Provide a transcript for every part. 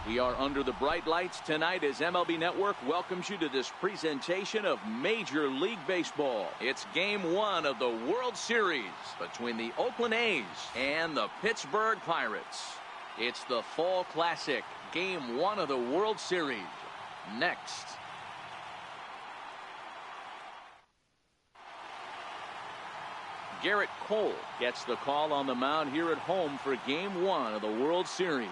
We are under the bright lights tonight as MLB Network welcomes you to this presentation of Major League Baseball. It's Game 1 of the World Series between the Oakland A's and the Pittsburgh Pirates. It's the Fall Classic, Game 1 of the World Series. Next. Garrett Cole gets the call on the mound here at home for Game 1 of the World Series.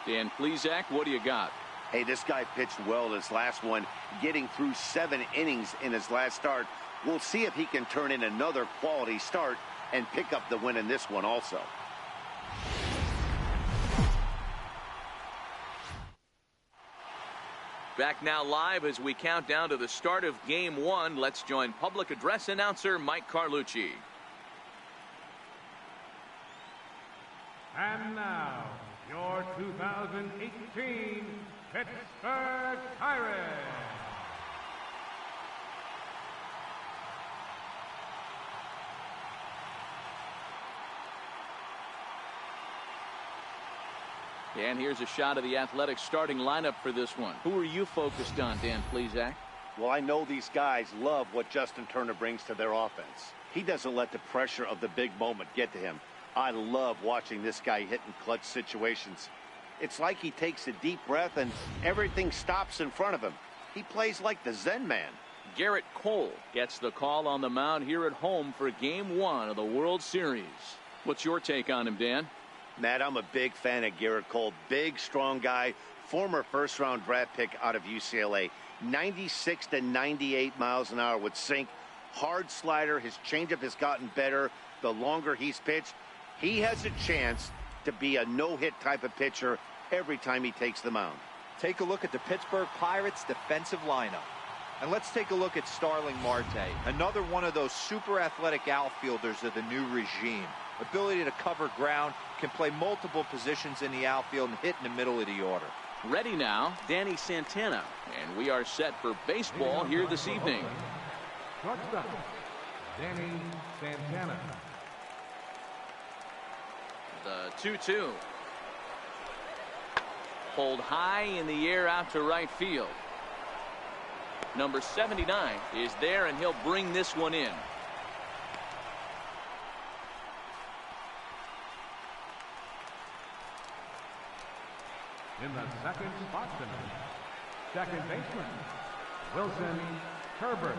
Dan Plesac, what do you got? Hey, this guy pitched well in his last one, getting through 7 innings in his last start. We'll see if he can turn in another quality start and pick up the win in this one also. Back now live as we count down to the start of Game 1. Let's join public address announcer Mike Carlucci. And now, your 2018 Pittsburgh Pirates. And here's a shot of the Athletics starting lineup for this one. Who are you focused on, Dan Plesac? Well, I know these guys love what Justin Turner brings to their offense. He doesn't let the pressure of the big moment get to him. I love watching this guy hit in clutch situations. It's like he takes a deep breath and everything stops in front of him. He plays like the Zen man. Garrett Cole gets the call on the mound here at home for Game 1 of the World Series. What's your take on him, Dan? Matt, I'm a big fan of Garrett Cole. Big, strong guy, former first-round draft pick out of UCLA. 96 to 98 miles an hour with sink. Hard slider. His changeup has gotten better the longer he's pitched. He has a chance to be a no-hit type of pitcher every time he takes the mound. Take a look at the Pittsburgh Pirates defensive lineup. And let's take a look at Starling Marte, another one of those super athletic outfielders of the new regime. Ability to cover ground, can play multiple positions in the outfield and hit in the middle of the order. Ready now, Danny Santana. And we are set for baseball here this evening. Shortstop, Danny Santana. The 2-2. Pulled high in the air out to right field. Number 79 is there, and he'll bring this one in. In the second spot tonight, second baseman, Wilson Herbert.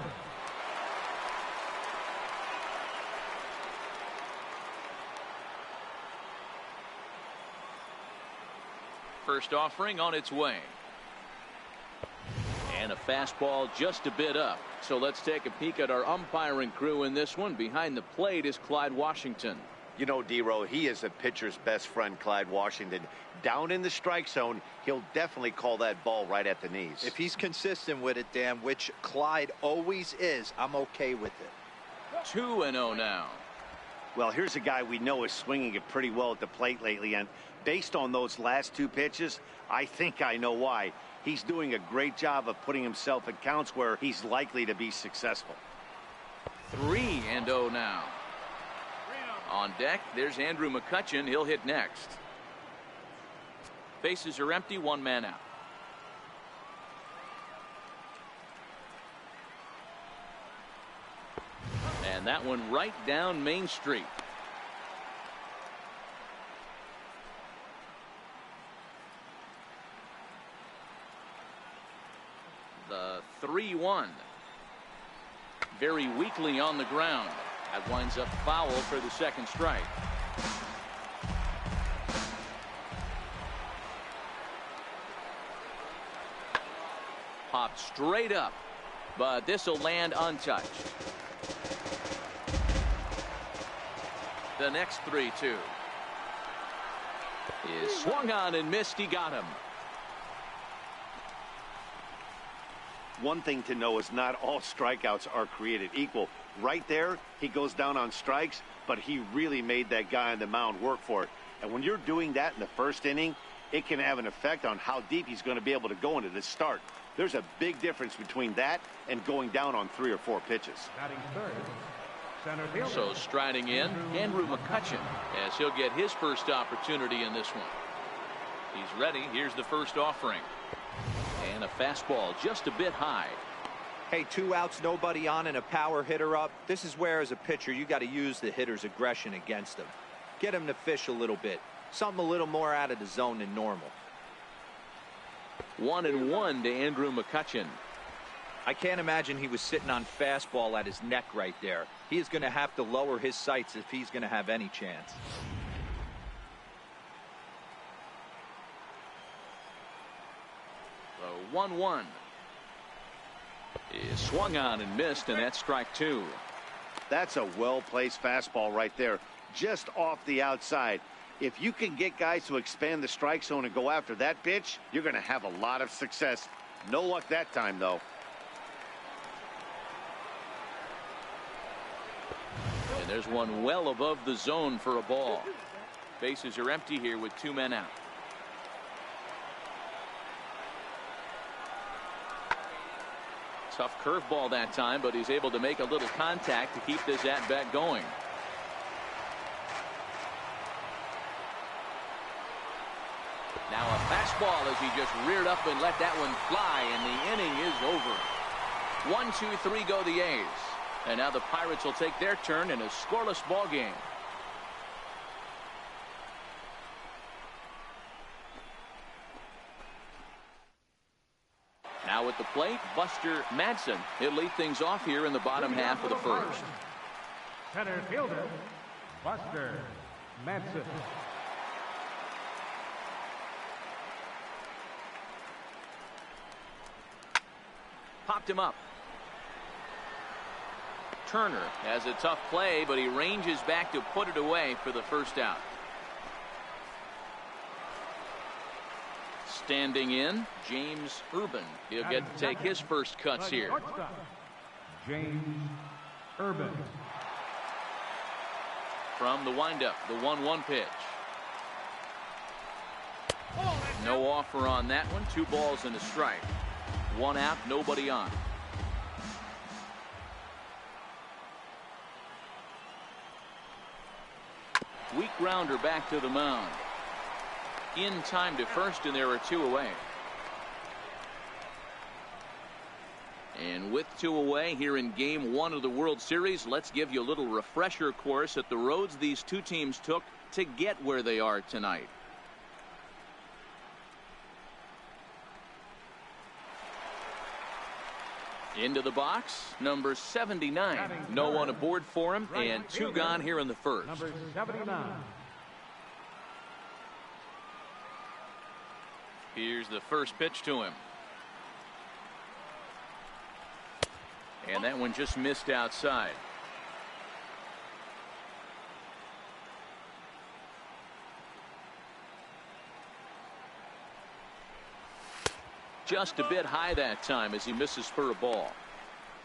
First offering on its way. And a fastball just a bit up. So let's take a peek at our umpiring crew in this one. Behind the plate is Clyde Washington. You know, D-Row, he is a pitcher's best friend, Clyde Washington. Down in the strike zone, he'll definitely call that ball right at the knees. If he's consistent with it, Dan, which Clyde always is, I'm okay with it. 2-0 now. Well, here's a guy we know is swinging it pretty well at the plate lately, and based on those last 2 pitches, I think I know why. He's doing a great job of putting himself in counts where he's likely to be successful. 3-0 now. On deck, there's Andrew McCutchen. He'll hit next. Bases are empty, 1 man out. And that one right down Main Street. The 3-1. Very weakly on the ground. That winds up foul for the second strike. Popped straight up, but this will land untouched. The next 3-2 is swung on and missed. He got him. One thing to know is not all strikeouts are created equal. Right there, he goes down on strikes, but he really made that guy on the mound work for it. And when you're doing that in the first inning, it can have an effect on how deep he's going to be able to go into this start. There's a big difference between that and going down on 3 or 4 pitches. Batting third, center fielder. So striding in, Andrew McCutchen, as he'll get his first opportunity in this one. He's ready. Here's the first offering. And a fastball just a bit high. Hey, 2 outs, nobody on, and a power hitter up. This is where, as a pitcher, you got to use the hitter's aggression against him. Get him to fish a little bit. Something a little more out of the zone than normal. 1-1 to Andrew McCutchen. I can't imagine he was sitting on fastball at his neck right there. He is going to have to lower his sights if he's going to have any chance. The 1-1 is swung on and missed, and that's strike 2. That's a well-placed fastball right there, just off the outside. If you can get guys to expand the strike zone and go after that pitch, you're going to have a lot of success. No luck that time, though. And there's one well above the zone for a ball. Bases are empty here with 2 men out. Tough curveball that time, but he's able to make a little contact to keep this at-bat going. Now a fastball as he just reared up and let that one fly, and the inning is over. 1, 2, 3 go the A's. And now the Pirates will take their turn in a scoreless ball game. Now at the plate, Buster Madsen. He'll lead things off here in the bottom half of the first. Center fielder, Buster Madsen. Popped him up. Turner has a tough play, but he ranges back to put it away for the first out. Standing in, James Urban. He'll get to take his first cuts here. James Urban. From the windup, the 1-1 pitch. No offer on that one. 2 balls and a strike. 1 out, nobody on. Weak grounder back to the mound. In time to first, and there are 2 away. And with 2 away here in Game 1 of the World Series, let's give you a little refresher course at the roads these 2 teams took to get where they are tonight. Into the box, number 79. No one aboard for him, and 2 gone here in the first. Number 79. Here's the first pitch to him. And that one just missed outside. Just a bit high that time as he misses for a ball.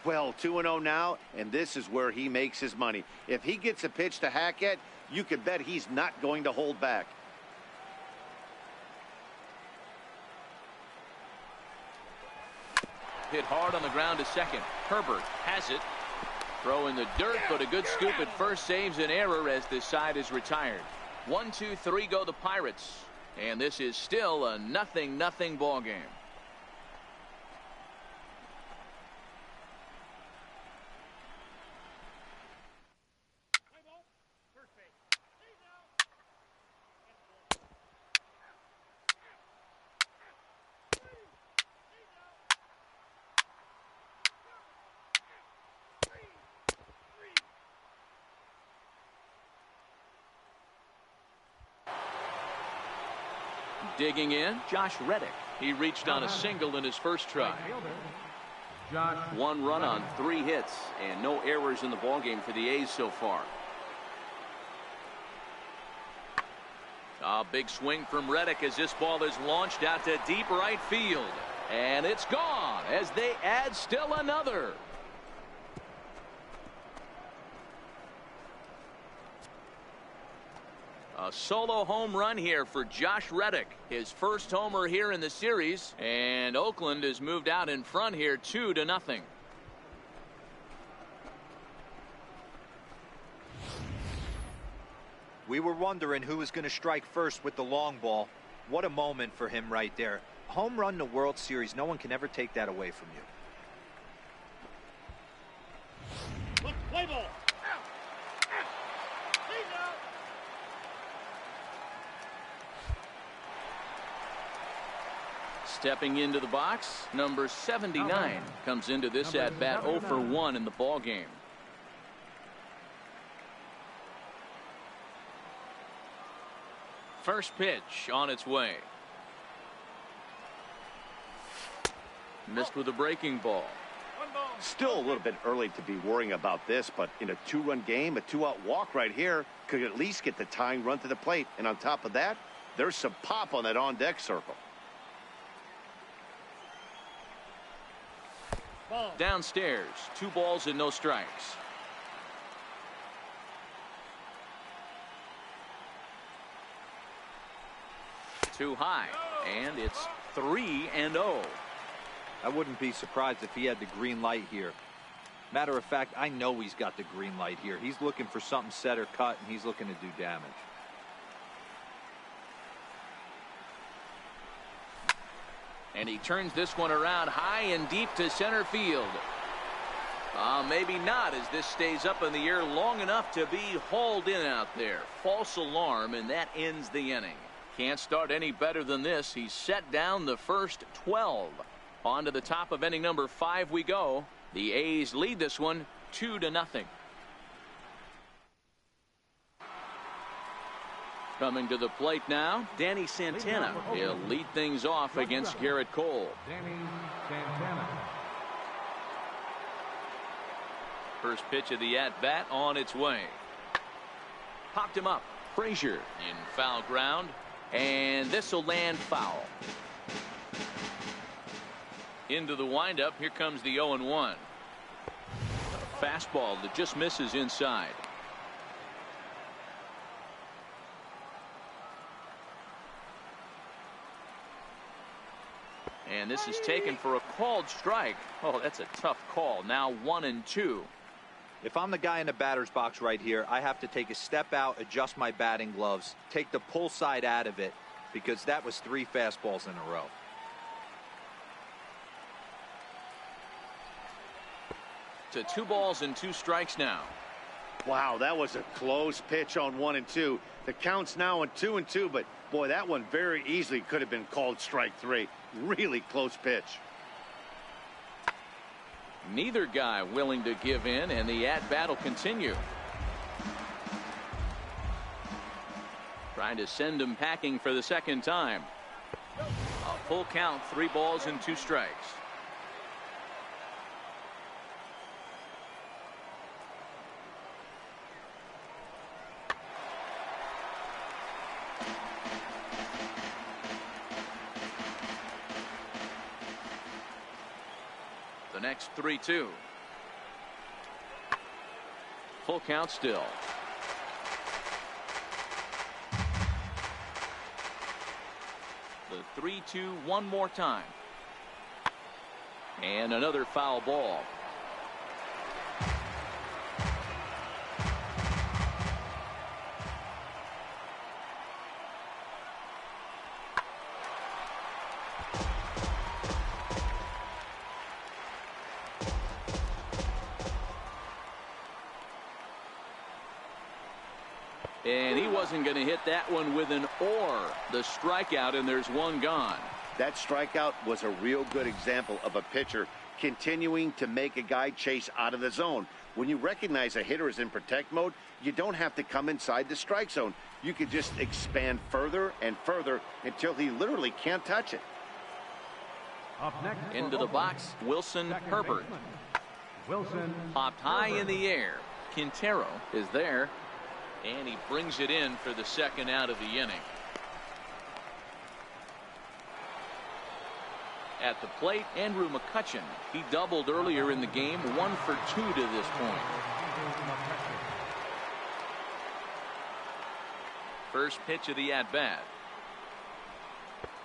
Well, 2-0 now, and this is where he makes his money. If he gets a pitch to hack at, you can bet he's not going to hold back. Hit hard on the ground to second. Herbert has it. Throw in the dirt, but a good scoop at first saves an error as this side is retired. 1, 2, 3 go the Pirates. And this is still a 0-0 ball game. Digging in, Josh Reddick. He reached on a single in his first try. 1 run on 3 hits and no errors in the ballgame for the A's so far. A big swing from Reddick as this ball is launched out to deep right field. And it's gone as they add still another. A solo home run here for Josh Reddick. His first homer here in the series. And Oakland has moved out in front here 2-0. We were wondering who was going to strike first with the long ball. What a moment for him right there. Home run in the World Series. No one can ever take that away from you. Play ball. Stepping into the box, number 79 comes into this at-bat 0 for 1 in the ball game. First pitch on its way. Missed with a breaking ball. Still a little bit early to be worrying about this, but in a 2-run game, a 2-out walk right here could at least get the tying run to the plate. And on top of that, there's some pop on that on-deck circle. Downstairs, 2 balls and no strikes. Too high, and it's 3-0. I wouldn't be surprised if he had the green light here. Matter of fact, I know he's got the green light here. He's looking for something set or cut, and he's looking to do damage. And he turns this one around high and deep to center field. Maybe not, as this stays up in the air long enough to be hauled in out there. False alarm, and that ends the inning. Can't start any better than this. He's set down the first 12. On to the top of inning number 5 we go. The A's lead this one 2-0. Coming to the plate now, Danny Santana. He'll lead things off against Garrett Cole. Danny Santana. First pitch of the at-bat on its way. Popped him up. Frazier in foul ground, and this will land foul. Into the windup. Here comes the 0-1. A fastball that just misses inside. And this is taken for a called strike. Oh, that's a tough call. Now 1-2. If I'm the guy in the batter's box right here, I have to take a step out, adjust my batting gloves, take the pull side out of it, because that was 3 fastballs in a row. To 2 balls and 2 strikes now. Wow, that was a close pitch on 1-2. The count's now on 2-2, but boy, that one very easily could have been called strike 3. Really close pitch. Neither guy willing to give in, and the at-bat will continue. Trying to send him packing for the second time. A full count, 3 balls and 2 strikes. The next 3-2. Full count still. The 3-2 one more time. And another foul ball. And he wasn't going to hit that one with an or. The strikeout, and there's one gone. That strikeout was a real good example of a pitcher continuing to make a guy chase out of the zone. When you recognize a hitter is in protect mode, you don't have to come inside the strike zone. You can just expand further and further until he literally can't touch it. Up next Into the box, Wilson Herbert. Wilson Popped high in the air. Quintero is there. And he brings it in for the second out of the inning. At the plate, Andrew McCutchen. He doubled earlier in the game, 1 for 2 to this point. First pitch of the at-bat.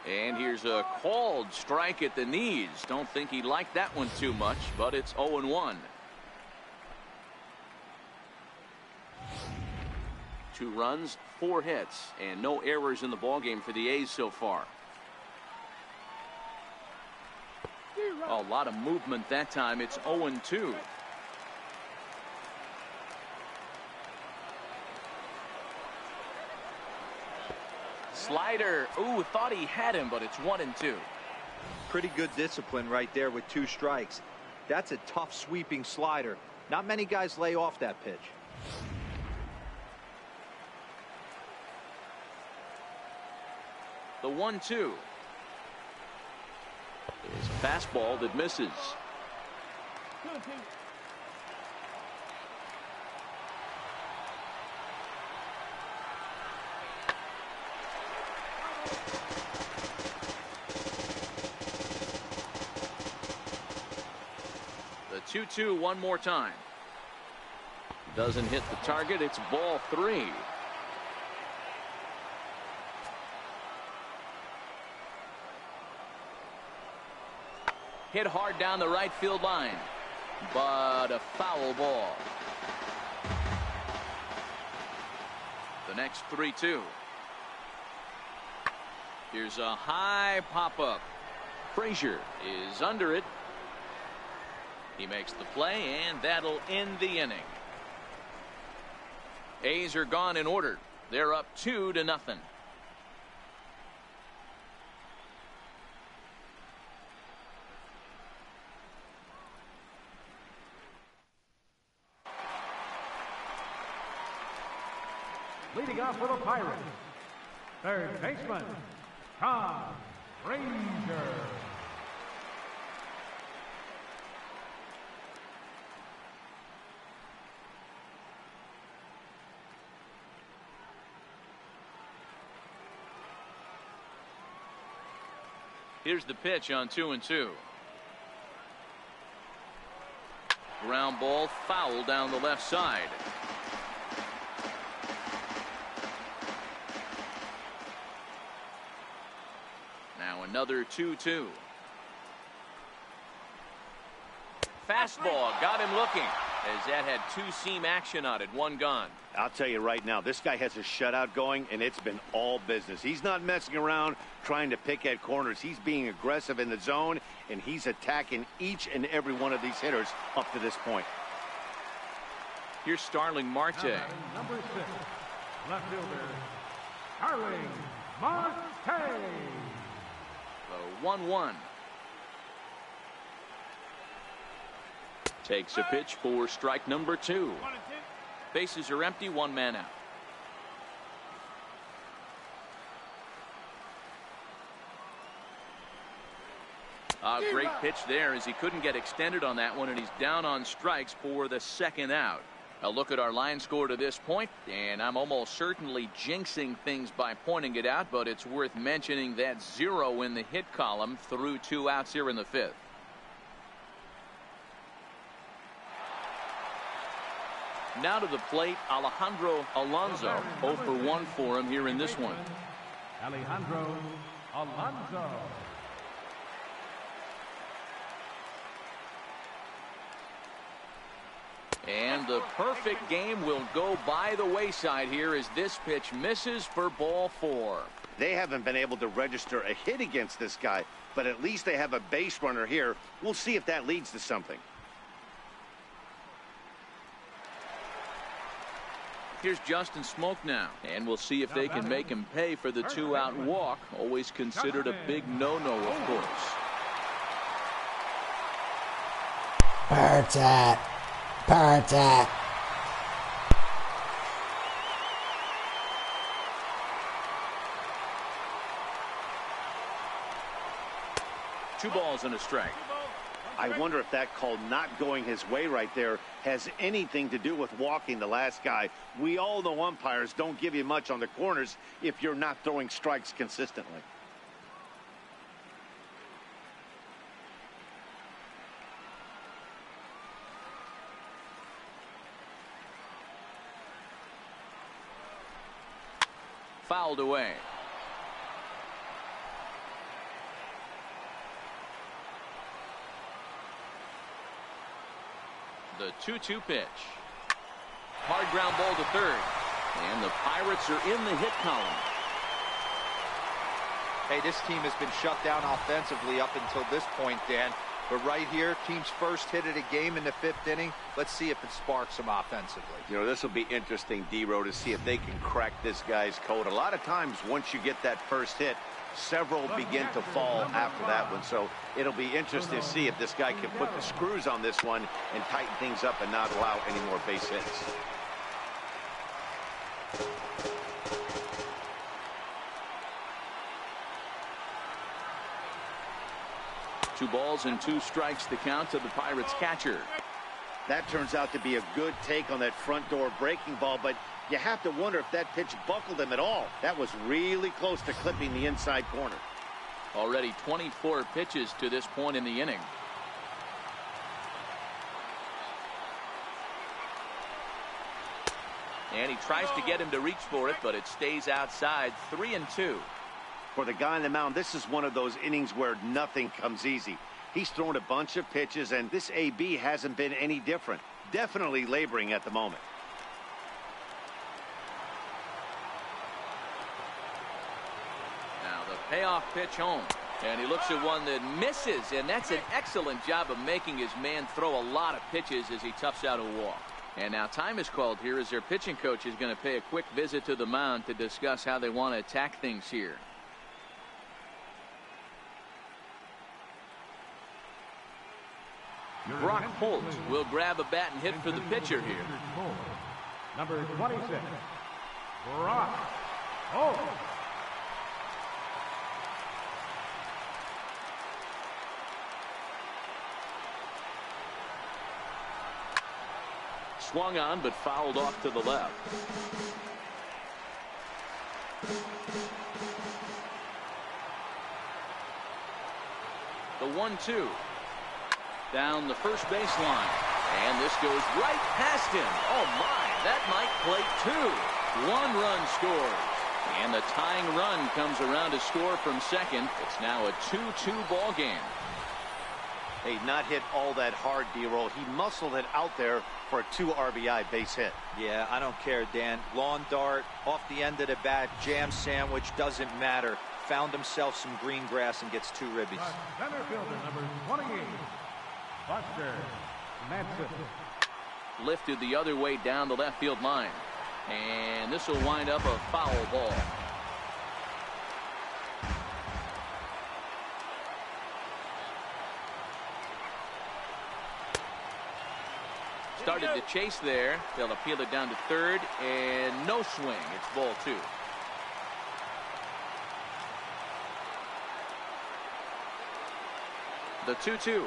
And here's a called strike at the knees. Don't think he liked that one too much, but it's 0-1. 2 runs, 4 hits, and no errors in the ballgame for the A's so far. A lot of movement that time. It's 0-2. Slider. Ooh, thought he had him, but it's 1-2. Pretty good discipline right there with 2 strikes. That's a tough sweeping slider. Not many guys lay off that pitch. The 1-2 is a fastball that misses. The 2-2 one more time. Doesn't hit the target. It's ball 3. Hit hard down the right field line, but a foul ball. The next 3-2. Here's a high pop-up. Frazier is under it. He makes the play, and that'll end the inning. A's are gone in order. They're up 2-0. Leading off for the Pirates, third baseman, Tom Frazier. Here's the pitch on 2-2. Ground ball foul down the left side. Now another 2-2. Fastball got him looking, as that had 2-seam action on it. 1 gone. I'll tell you right now, this guy has a shutout going, and it's been all business. He's not messing around trying to pick at corners. He's being aggressive in the zone, and he's attacking each and every one of these hitters up to this point. Here's Starling Marte. Number 6, left fielder, Starling Marte. The 1-1. Takes a pitch for strike number 2. Bases are empty, 1 man out. A great pitch there, as he couldn't get extended on that one, and he's down on strikes for the 2nd out. A look at our line score to this point, and I'm almost certainly jinxing things by pointing it out, but it's worth mentioning that 0 in the hit column through 2 outs here in the 5th. Now to the plate, Alejandro Alonso. 0 for 1 for him here in this one. Alejandro Alonso. And the perfect game will go by the wayside here as this pitch misses for ball 4. They haven't been able to register a hit against this guy, but at least they have a base runner here. We'll see if that leads to something. Here's Justin Smoke now, and we'll see if they can make him pay for the 2-out walk. Always considered a big no-no, of course. Partat. Partat. Two balls and a strike. I wonder if that call not going his way right there has anything to do with walking the last guy. We all know umpires don't give you much on the corners if you're not throwing strikes consistently. Fouled away. The 2-2 pitch. Hard ground ball to third. And the Pirates are in the hit column. Hey, this team has been shut down offensively up until this point, Dan. But right here, team's first hit of the game in the 5th inning. Let's see if it sparks them offensively. You know, this will be interesting, D-Row, to see if they can crack this guy's code. A lot of times, once you get that first hit, several begin to fall after that one. So it'll be interesting to see if this guy can put the screws on this one and tighten things up and not allow any more base hits. Two balls and 2 strikes to count to the Pirates catcher. That turns out to be a good take on that front door breaking ball, but you have to wonder if that pitch buckled him at all. That was really close to clipping the inside corner. Already 24 pitches to this point in the inning. And he tries to get him to reach for it, but it stays outside. 3-2. For the guy on the mound, this is one of those innings where nothing comes easy. He's thrown a bunch of pitches, and this AB hasn't been any different. Definitely laboring at the moment. Now the payoff pitch home. And he looks at one that misses, and that's an excellent job of making his man throw a lot of pitches as he toughs out a walk. And now time is called here as their pitching coach is going to pay a quick visit to the mound to discuss how they want to attack things here. Brock Holt will grab a bat and hit for the pitcher here. Number 26, Brock Holt. Swung on but fouled off to the left. The 1-2. Down the first baseline. And this goes right past him. Oh my, that might plate 2. 1 run scores. And the tying run comes around to score from second. It's now a 2-2 ball game. Hey, not hit all that hard, D-Roll. He muscled it out there for a 2 RBI base hit. Yeah, I don't care, Dan. Lawn dart, off the end of the bat, jam sandwich, doesn't matter. Found himself some green grass and gets 2 ribbies. Center fielder, number 28, Buster Manson. Lifted the other way down the left field line. And this will wind up a foul ball. Started to chase there. They'll appeal it down to third, and no swing. It's ball 2. The 2-2.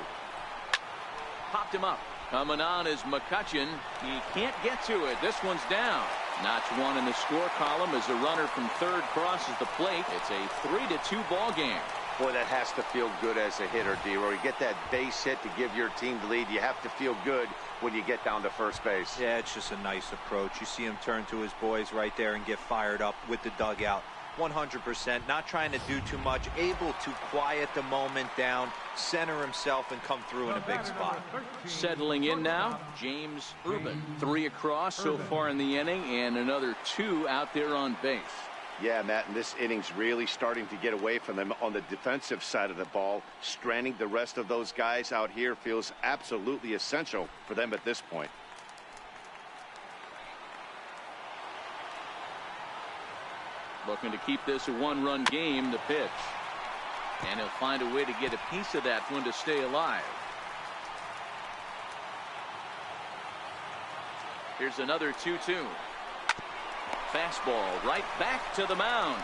Popped him up. Coming on is McCutchen. He can't get to it. This one's down. Notch 1 in the score column as a runner from third crosses the plate. It's a 3-2 ball game. Boy, that has to feel good as a hitter, D-Roll. You get that base hit to give your team the lead. You have to feel good when you get down to first base. Yeah, it's just a nice approach. You see him turn to his boys right there and get fired up with the dugout. 100%, not trying to do too much, able to quiet the moment down, center himself, and come through in a big spot. Settling in now, James Urban. 3 across so far in the inning, and another 2 out there on base. Yeah, Matt, and this inning's really starting to get away from them on the defensive side of the ball. Stranding the rest of those guys out here feels absolutely essential for them at this point. Looking to keep this a 1-run game, the pitch. And he'll find a way to get a piece of that one to stay alive. Here's another 2-2. Fastball right back to the mound.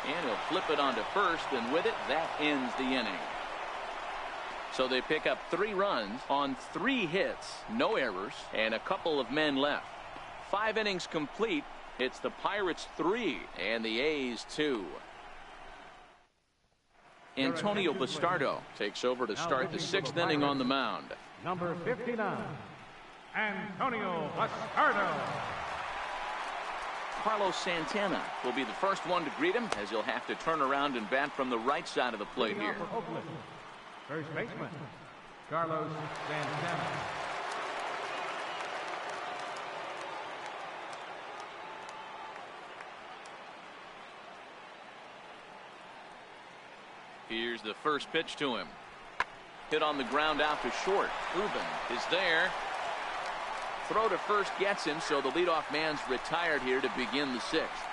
And he'll flip it onto first, and with it, that ends the inning. So they pick up 3 runs on 3 hits, no errors, and a couple of men left. 5 innings complete. It's the Pirates 3 and the A's 2. Antonio Bastardo takes over to start the 6th inning on the mound. Number 59, Antonio Bastardo. Carlos Santana will be the first one to greet him, as he'll have to turn around and bat from the right side of the plate here. For Oakland, first baseman, Carlos Santana. Here's the first pitch to him. Hit on the ground out to short. Ruben is there. Throw to first gets him, so the leadoff man's retired here to begin the sixth.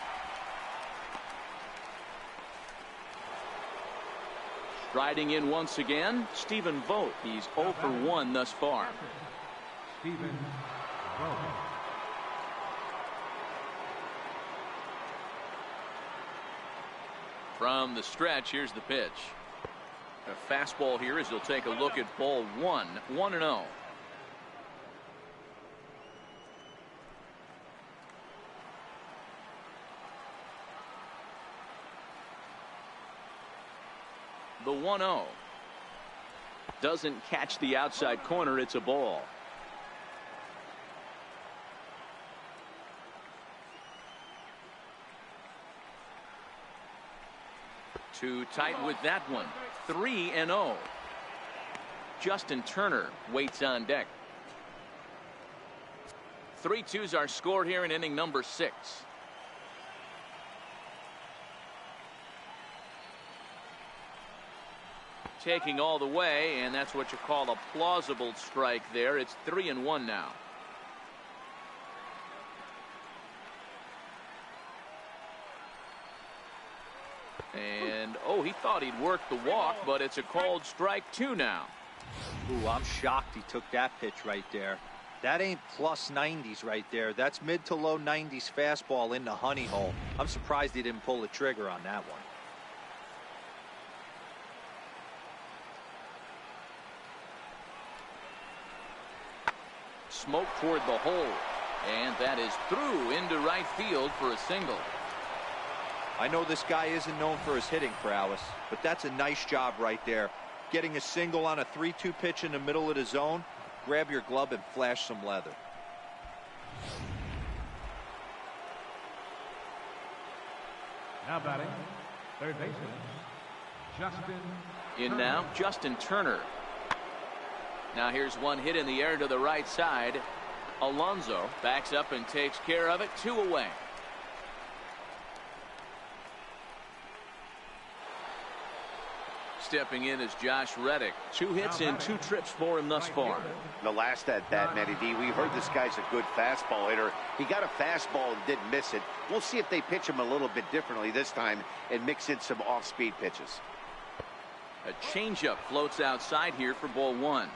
Striding in once again, Stephen Vogt. He's 0 for 1 thus far. Stephen Vogt. From the stretch, here's the pitch. A fastball here as he'll take a look at ball one. 1-0. The 1-0 doesn't catch the outside corner. It's a ball. Too tight with that one. 3-0. Justin Turner waits on deck. 3-2's our score here in inning number 6. Taking all the way, and that's what you call a plausible strike there. It's 3-1 now. And oh, he thought he'd work the walk, but it's a called strike 2 now. Ooh, I'm shocked he took that pitch right there. That ain't plus 90s right there. That's mid to low 90s fastball in the honey hole. I'm surprised he didn't pull the trigger on that one. Smoke toward the hole, and that is through into right field for a single. I know this guy isn't known for his hitting prowess, but that's a nice job right there. Getting a single on a 3-2 pitch in the middle of the zone. Grab your glove and flash some leather. Now batting, third baseman, Justin In Turner. now, Justin Turner. Now here's one hit in the air to the right side. Alonso backs up and takes care of it. 2 away. Stepping in is Josh Reddick. 2 hits and 2 trips for him thus far. The last at bat, Matty D, we heard this guy's a good fastball hitter. He got a fastball and didn't miss it. We'll see if they pitch him a little bit differently this time and mix in some off-speed pitches. A changeup floats outside here for ball 1.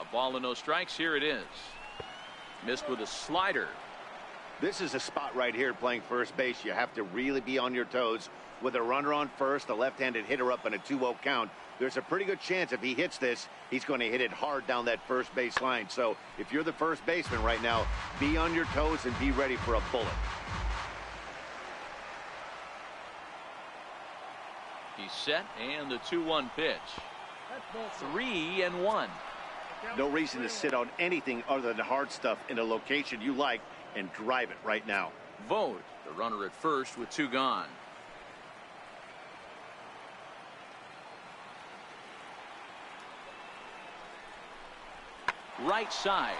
A ball and no strikes. Here it is. Missed with a slider. This is a spot right here playing first base. You have to really be on your toes. With a runner on first, a left-handed hitter up in a 2-0 count, there's a pretty good chance if he hits this, he's going to hit it hard down that first base line. So if you're the first baseman right now, be on your toes and be ready for a bullet. He's set, and the 2-1 pitch. 3-1. No reason to sit on anything other than hard stuff in a location you like and drive it right now. Vogt, the runner at first with 2 gone. Right side.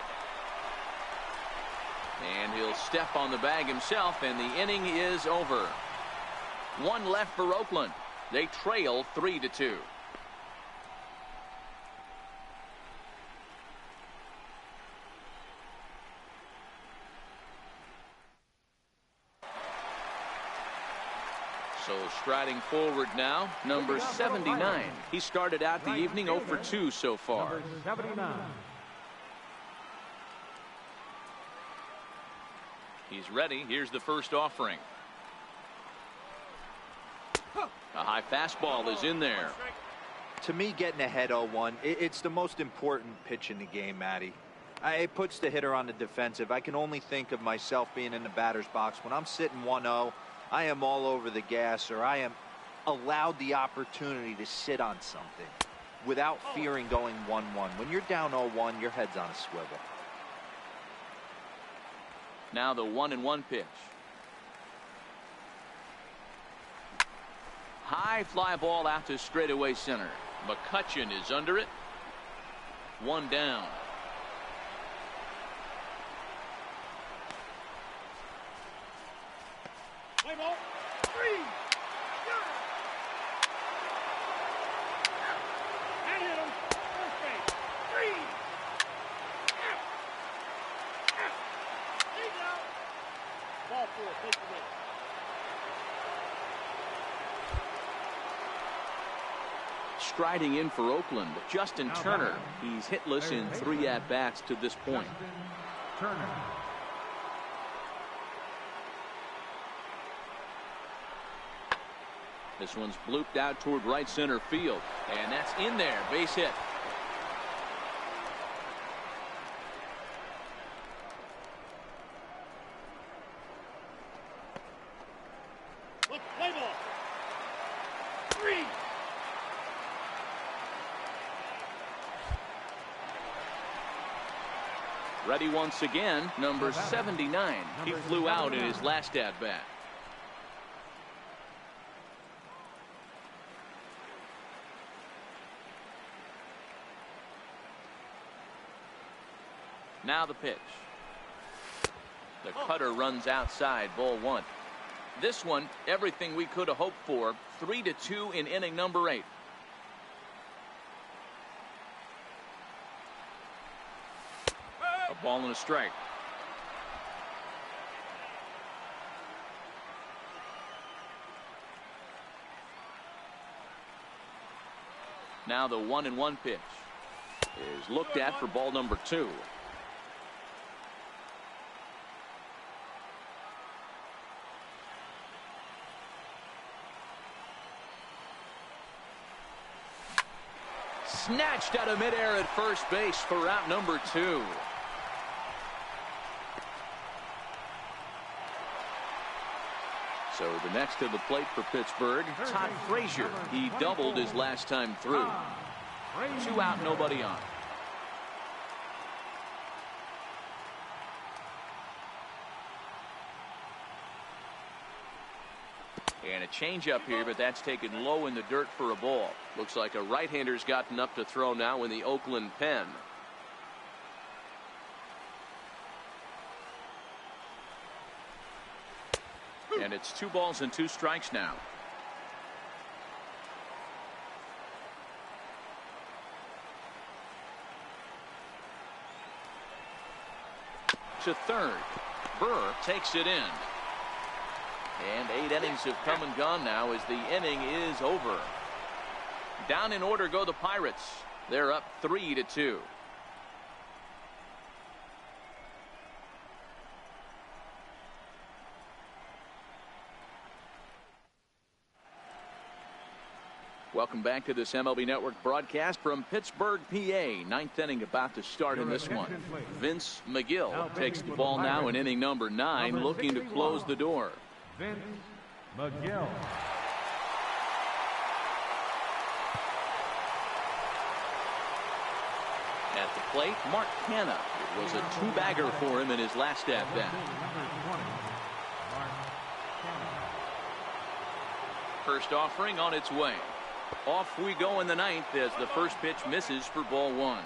And he'll step on the bag himself, and the inning is over. 1 left for Oakland. They trail 3-2. So striding forward now, number 79. He started out the evening 0 for 2 so far. Number 79. He's ready. Here's the first offering. A high fastball is in there. To me, getting ahead 0-1, it's the most important pitch in the game, Matty. It puts the hitter on the defensive. I can only think of myself being in the batter's box. When I'm sitting 1-0, I am all over the gas, or I am allowed the opportunity to sit on something without fearing going 1-1. When you're down 0-1, your head's on a swivel. Now the 1-1 pitch. High fly ball out to straightaway center. McCutchen is under it. 1 down. striding in for Oakland, Justin Turner. He's hitless in 3 at-bats to this point. Turner. This one's blooped out toward right center field, and that's in there. Base hit. Play ball. 3. Ready once again, number 79. He flew out in his last at-bat. Now the pitch. The cutter runs outside, ball 1. This one, everything we could have hoped for. 3-2 in inning number 8. A ball and a strike. Now the 1-1 pitch is looked at for ball number 2. Snatched out of midair at first base for out number 2. So the next to the plate for Pittsburgh, Todd Frazier. He doubled his last time through. 2 out, nobody on. And a changeup here, but that's taken low in the dirt for a ball. Looks like a right-hander's gotten up to throw now in the Oakland pen. And it's 2 balls and 2 strikes now. To third. Burr takes it in. And 8 innings have come and gone now as the inning is over. Down in order go the Pirates. They're up 3-2. Welcome back to this MLB Network broadcast from Pittsburgh, PA. 9th inning about to start in this one. Vince McGill takes the ball now in inning number 9, looking to close the door. Vince McGill. At the plate, Mark Canha. It was a 2-bagger for him in his last at-bat. First offering on its way. Off we go in the 9th as the first pitch misses for ball 1.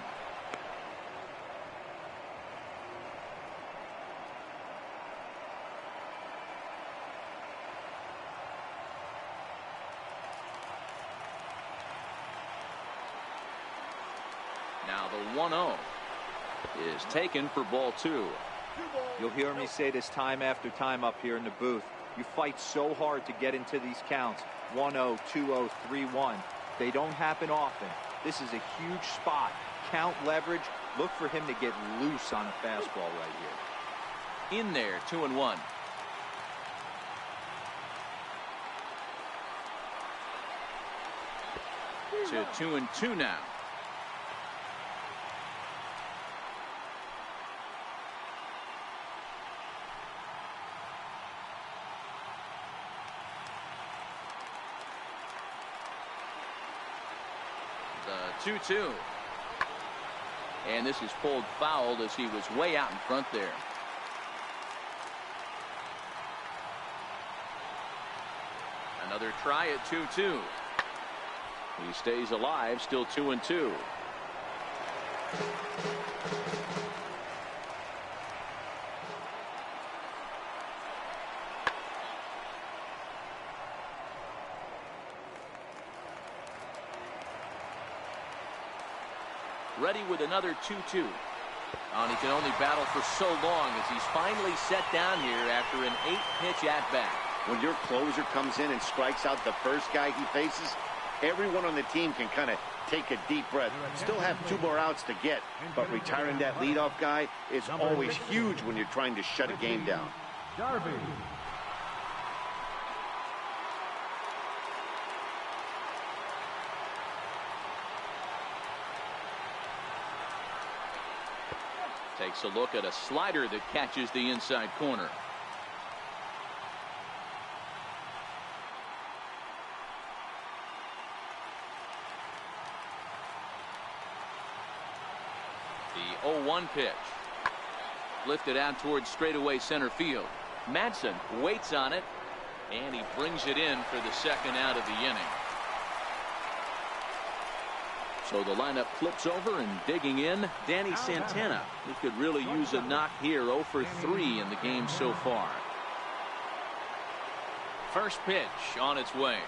Now the 1-0 is taken for ball 2. You'll hear me say this time after time up here in the booth. You fight so hard to get into these counts. 1-0, 2-0, 3-1. They don't happen often. This is a huge spot. Count leverage. Look for him to get loose on a fastball right here. In there, 2-1. To 2-2 now. The 2-2. And this is pulled foul as he was way out in front there. Another try at 2-2. He stays alive, still 2-2. Ready with another 2-2. And he can only battle for so long as he's finally set down here after an 8-pitch at-bat. When your closer comes in and strikes out the first guy he faces, everyone on the team can kind of take a deep breath. Still have 2 more outs to get, but retiring that leadoff guy is always huge when you're trying to shut a game down. Darby. Takes a look at a slider that catches the inside corner. The 0-1 pitch. Lifted out towards straightaway center field. Madsen waits on it, and he brings it in for the second out of the inning. So the lineup flips over, and digging in, Danny Santana. He could really use a knock here. 0 for 3 in the game so far. First pitch on its way.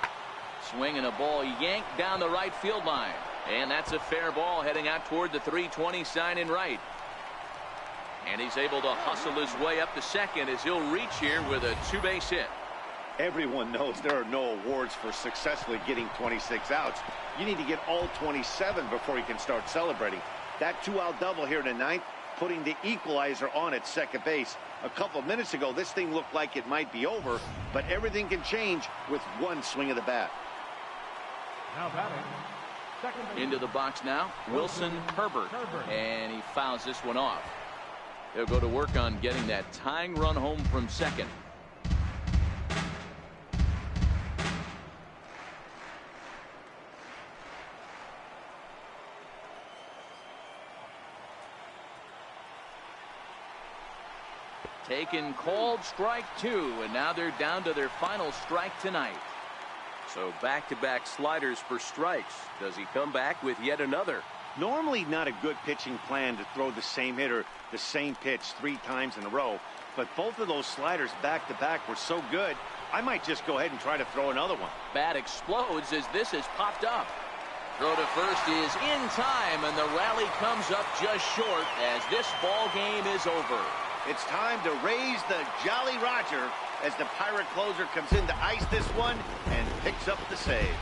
Swinging a ball yanked down the right field line. And that's a fair ball heading out toward the 320 sign in right. And he's able to hustle his way up to second as he'll reach here with a 2-base hit. Everyone knows there are no awards for successfully getting 26 outs. You need to get all 27 before you can start celebrating. That 2-out double here in the ninth, putting the equalizer on at second base. A couple of minutes ago, this thing looked like it might be over, but everything can change with one swing of the bat. Now batting. Into the box now, Wilson Herbert, and he fouls this one off. They'll go to work on getting that tying run home from second. Taken, called, strike 2, and now they're down to their final strike tonight. So back-to-back sliders for strikes. Does he come back with yet another? Normally not a good pitching plan to throw the same hitter the same pitch 3 times in a row, but both of those sliders back-to-back were so good, I might just go ahead and try to throw another one. Bat explodes as this has popped up. Throw to first is in time, and the rally comes up just short as this ball game is over. It's time to raise the Jolly Roger as the Pirate closer comes in to ice this one and picks up the save.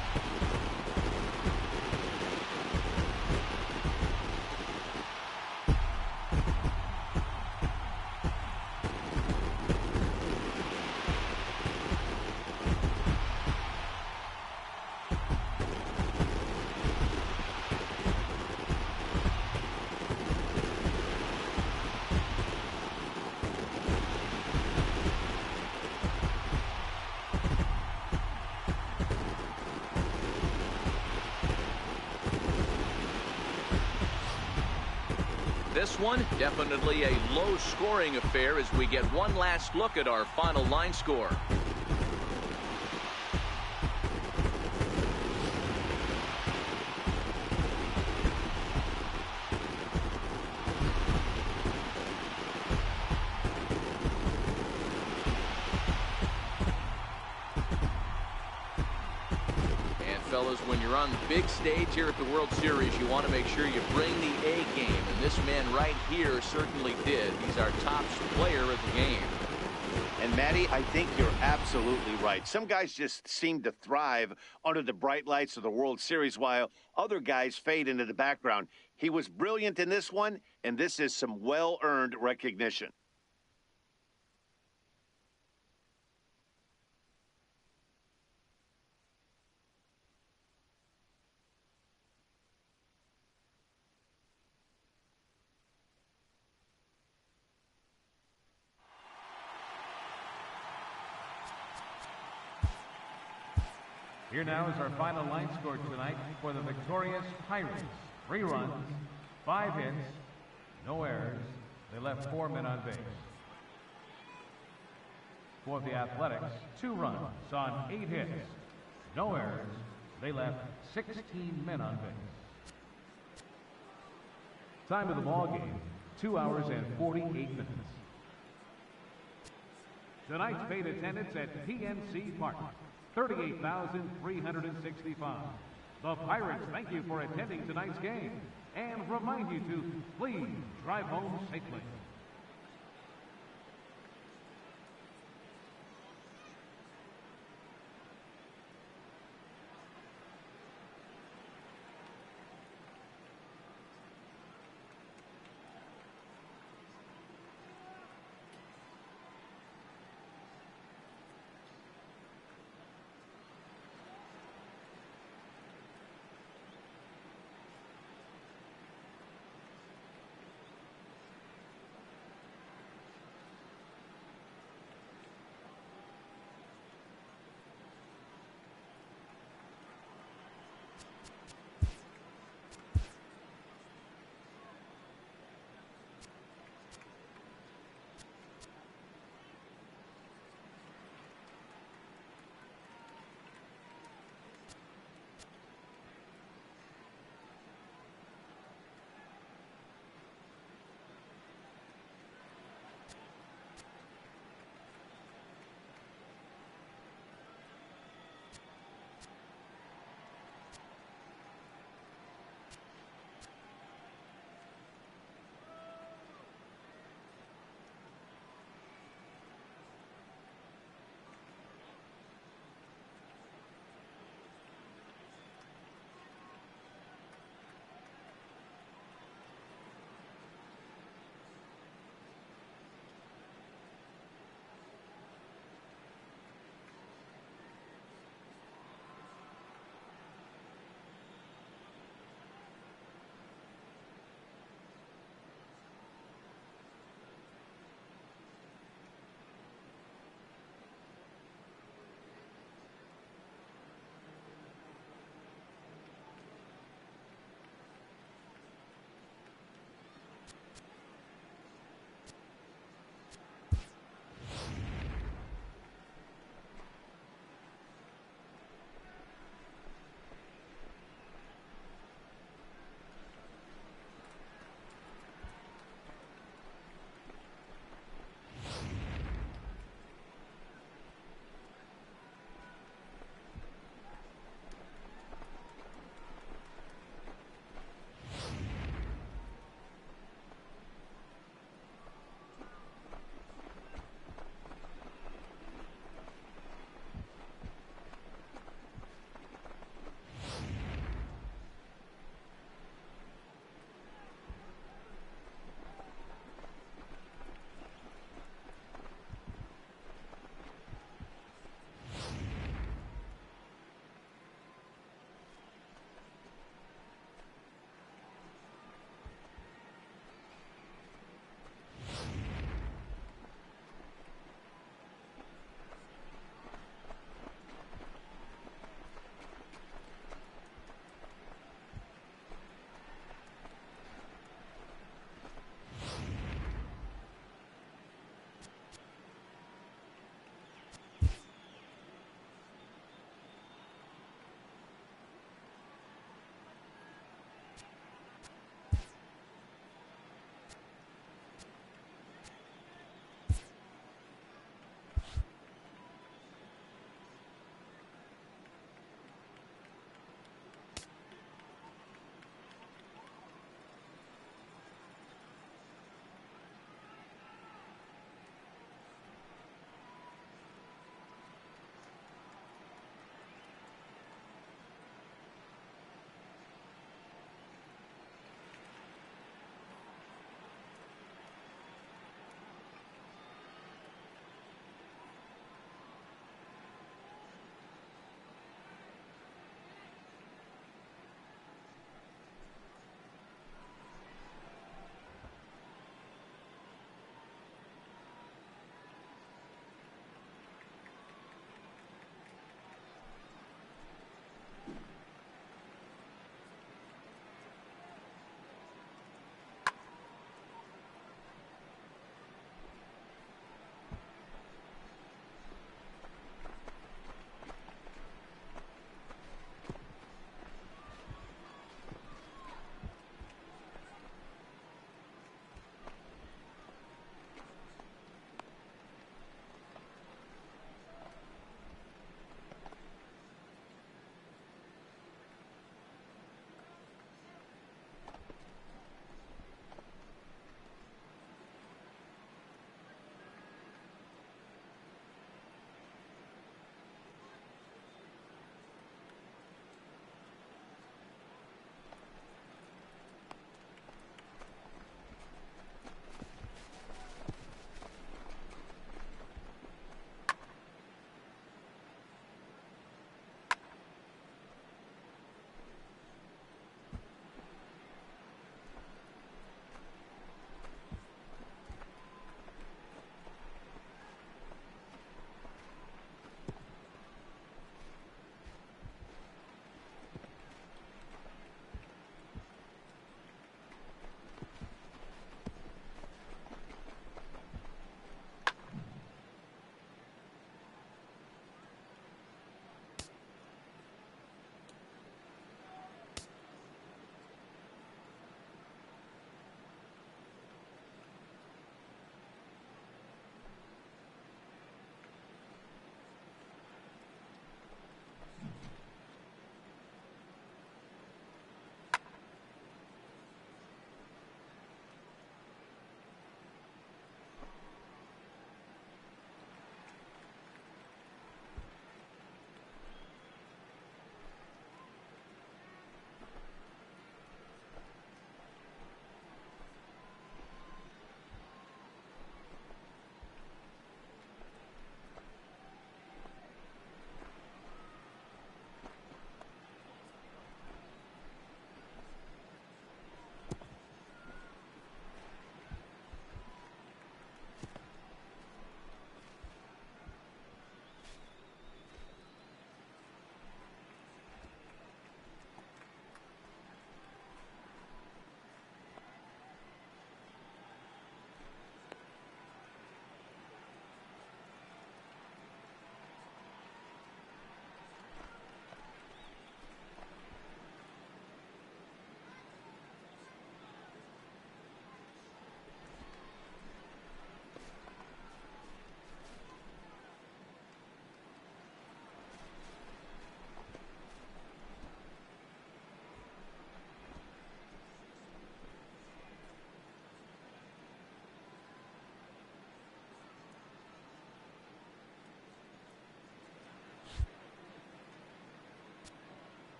This one, definitely a low-scoring affair as we get one last look at our final line score. Fellas, when you're on the big stage here at the World Series, you want to make sure you bring the A game, and this man right here certainly did. He's our top player of the game. And Matty, I think you're absolutely right. Some guys just seem to thrive under the bright lights of the World Series while other guys fade into the background. He was brilliant in this one, and this is some well-earned recognition. Here now is our final line score tonight for the victorious Pirates. 3 runs, 5 hits, no errors. They left 4 men on base. For the Athletics, 2 runs on 8 hits, no errors. They left 16 men on base. Time of the ball game, 2 hours and 48 minutes. Tonight's paid attendance at PNC Park, 38,365. The Pirates thank you for attending tonight's game and remind you to please drive home safely.